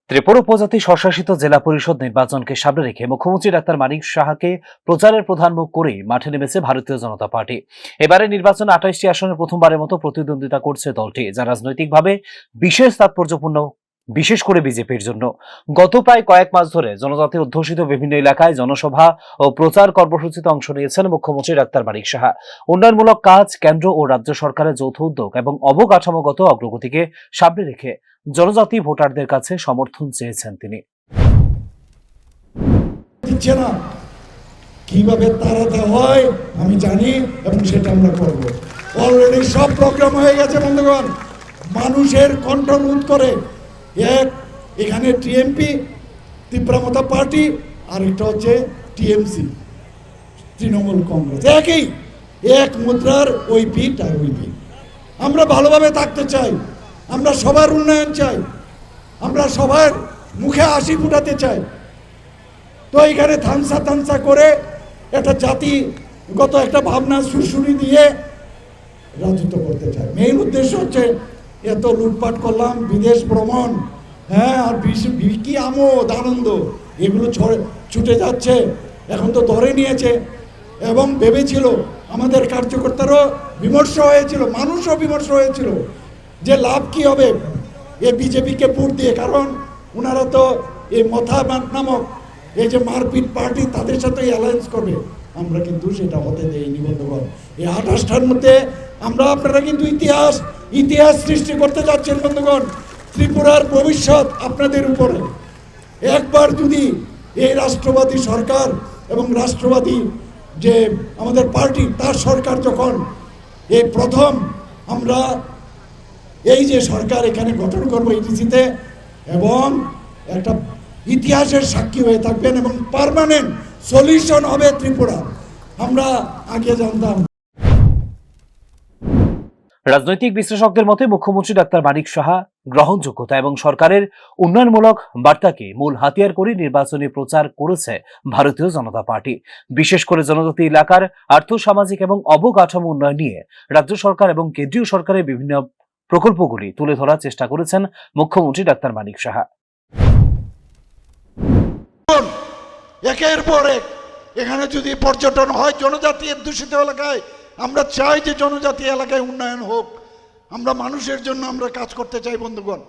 ত্রিপুরা উপজাতি স্বশাসিত জেলা পরিষদ নির্বাচনকে সামনে রেখে মুখ্যমন্ত্রী ডাক্তার মানিক সাহাকে প্রচারের প্রধান মুখ করে মাঠে নেমেছে ভারতীয় জনতা পার্টি। এবারে নির্বাচনে 28টি আসনে প্রথমবারের মতো প্রতিদ্বন্দ্বিতা করছে দলটি, যা রাজনৈতিকভাবে বিশেষ তাৎপর্যপূর্ণ, বিশেষ করে বিজেপির জন্য। গত প্রায় কয়েক মাস ধরে জনজাতি অধ্যুষিত বিভিন্ন এলাকায় জনসভা ও প্রচার কর্মসূচিতে অংশ নিয়েছেন মুখ্যমন্ত্রী ডাক্তার মানিক সাহা। উন্নয়নমূলক কাজ, কেন্দ্র ও রাজ্য সরকারের যৌথ উদ্যোগ এবং অবকাঠামোগত অগ্রগতিকে সামনে রেখে জনজাতি ভোটারদের কাছে সমর্থন চেয়েছেন তিনি। কিভাবে তাড়াতে হয় আমি জানি এবং সেটা আমরা করব। অলরেডি সব প্রোগ্রাম হয়ে গেছে বন্ধুগণ। মানুষের কণ্ঠ রোধ করে এখানে টিএমপি ত্রিপুরা পার্টি আর একটা হচ্ছে টিএমসি তৃণমূল কংগ্রেস, একই এক মুদ্রার ওই পিঠ আর ওই পিঠ। আমরা ভালোভাবে থাকতে চাই, আমরা সবার উন্নয়ন চাই, আমরা সবার মুখে হাসি ফুটাতে চাই। তো এখানে থামসা করে একটা জাতিগত একটা ভাবনা সুরসুরি দিয়ে রাজত্ব করতে চাই। মেইন উদ্দেশ্য হচ্ছে এত লুটপাট করলাম, বিদেশ ভ্রমণ, হ্যাঁ, আর কি আমোদ আনন্দ এগুলো ছুটে যাচ্ছে। এখন তো ধরে নিয়েছে এবং ভেবেছিল, আমাদের কার্যকর্তারও বিমর্ষ হয়েছিল, মানুষও বিমর্ষ হয়েছিল যে লাভ কি হবে এ বিজেপিকে ভোট দিয়ে। কারণ ওনারা তো এই মথা নামক এই যে মারপিট পার্টি, তাদের সাথে অ্যালায়েন্স করবে। আমরা কিন্তু সেটা হতে দেইনি বন্ধুগণ। এই 28টার মধ্যে আপনারা কিন্তু ইতিহাস সৃষ্টি করতে যাচ্ছেন বন্ধুগণ। ত্রিপুরার ভবিষ্যৎ আপনাদের উপরে। একবার যদি এই রাষ্ট্রবাদী সরকার এবং রাষ্ট্রবাদী যে আমাদের পার্টি, তার সরকার যখন এই প্রথম আমরা এই যে সরকার এখানে গঠন করবো ইটিসিতে, এবং একটা ইতিহাসের সাক্ষী হয়ে থাকবেন এবং পার্মানেন্ট সলিউশন হবে ত্রিপুরা। আমরা আগে জানতাম। রাজনৈতিক বিশ্লেষকদের মতে মুখ্যমন্ত্রী ডাক্তার মানিক সাহা গ্রহণযোগ্যতা এবং সরকারের উন্নয়নমূলক বার্তাকে মূল হাতিয়ার করে নির্বাচনী প্রচার করেছে ভারতীয় জনতা পার্টি। বিশেষ করে জনজাতি এলাকার আর্থসামাজিক এবং অবকাঠামো উন্নয়ন নিয়ে রাজ্য সরকার এবং কেন্দ্রীয় সরকারের বিভিন্ন প্রকল্পগুলি তুলে ধরার চেষ্টা করেছেন মুখ্যমন্ত্রী ডাক্তার মানিক সাহা। একের পর এক এখানে যদি পর্যটন হয় জনজাতি দূষিত এলাকায়, আমরা চাই যে জনজাতি এলাকায় উন্নয়ন হোক। আমরা মানুষের জন্য আমরা কাজ করতে চাই বন্ধুগণ।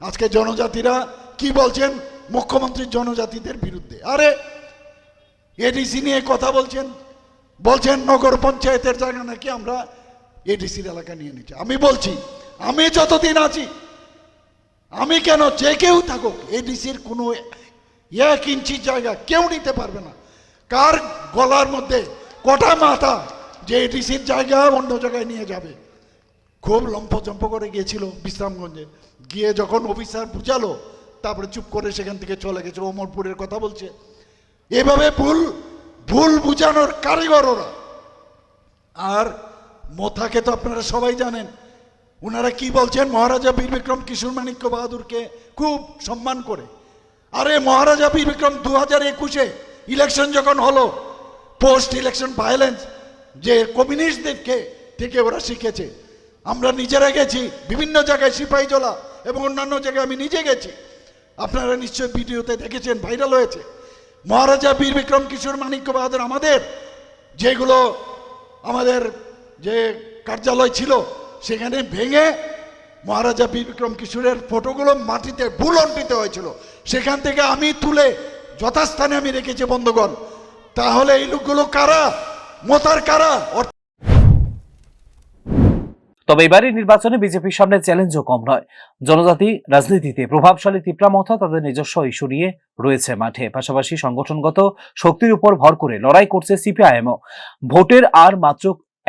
আজকে জনজাতিরা কি বলছেন? মুখ্যমন্ত্রী জনজাতিদের বিরুদ্ধে। আরে এডিসি নিয়ে কথা বলছেন নগর পঞ্চায়েতের জায়গা নাকি আমরা এডিসির এলাকা নিয়ে নিচ্ছি। আমি বলছি, আমি যতদিন আছি, আমি কেন, যে কেউ থাকুক, এডিসির কোনো 1 ইঞ্চি জায়গা কেউ নিতে পারবে না। কার গলার মধ্যে কটা মাথা যে এডিসির জায়গা অন্য জায়গায় নিয়ে যাবে? খুব লম্ফজম্প করে গিয়েছিল বিশ্রামগঞ্জে, গিয়ে যখন অফিসার বুঝালো, তারপরে চুপ করে সেখান থেকে চলে গেছে। অমরপুরের কথা বলছে। এভাবে ভুল বুঝানোর কারিগর ওরা। আর মোথাকে তো আপনারা সবাই জানেন, ওনারা কি বলছেন? মহারাজা বীর বিক্রম কিশোর মাণিক্য বাহাদুরকে খুব সম্মান করে। আরে মহারাজা বীর বিক্রম 2021-এ ইলেকশন যখন হলো, পোস্ট ইলেকশন ভায়োলেন্স যে কমিউনিস্টদেরকে থেকে ওরা শিখেছে। আমরা নিজেরা গেছি বিভিন্ন জায়গায়, সিপাহীজলা এবং অন্যান্য জায়গায় আমি নিজে গেছি। আপনারা নিশ্চয়ই ভিডিওতে দেখেছেন, ভাইরাল হয়েছে। মহারাজা বীর বিক্রম কিশোর মাণিক্য বাহাদুর আমাদের আমাদের যে কার্যালয় ছিল সেখানে ভেঙে মহারাজা বীর বিক্রম কিশোরের ফটোগুলো মাটিতে ভুলন্টিত হয়েছিল। সেখান থেকে আমি তুলে যথাস্থানে আমি রেখেছি বন্ধুগণ। তাহলে এই লোকগুলো কারা? মোতার কারা? তবে এবারের নির্বাচনে বিজেপির সামনে চ্যালেঞ্জও কম নয়। জনজাতি রাজনীতিতে প্রভাবশালী ত্রিপুরা মথা তাদের নিজস্ব ইস্যু নিয়ে রয়েছে মাঠে। পাশাপাশি সংগঠনগত শক্তির উপর ভর করে লড়াই করছে সিপিআইএমও। ভোটের আর মাত্র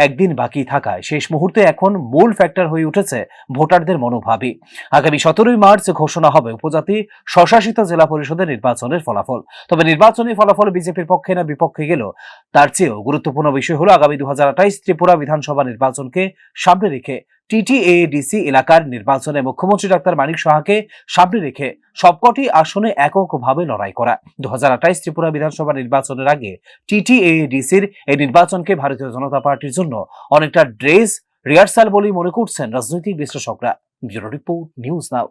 একদিন বাকি থাকায় শেষ মুহূর্তে এখন মূল ফ্যাক্টর হয়ে উঠেছে ভোটারদের মনোভাবই। আগামী 17 মার্চ ঘোষণা হবে উপজাতি স্বশাসিত জেলা পরিষদের নির্বাচনের ফলাফল। তবে নির্বাচনী ফলাফল বিজেপির পক্ষে না বিপক্ষে গেল, তার চেয়েও গুরুত্বপূর্ণ বিষয় হলো আগামী 2028 ত্রিপুরা বিধানসভা নির্বাচনকে সামনে রেখে টিটিএডিসি এলাকার নির্বাচনে মুখ্যমন্ত্রী ডাক্তার মানিক সাহাকে সামনে রেখে সবকটি আসনে এককভাবে লড়াই করা। 2028 ত্রিপুরা বিধানসভা নির্বাচনের আগে টিটিএডিসির এই নির্বাচনকে ভারতীয় জনতা পার্টির জন্য অনেকটা ড্রেস রিহার্সাল বলেই মনে করছেন রাজনৈতিক বিশ্লেষকরা। Bureau report, news now.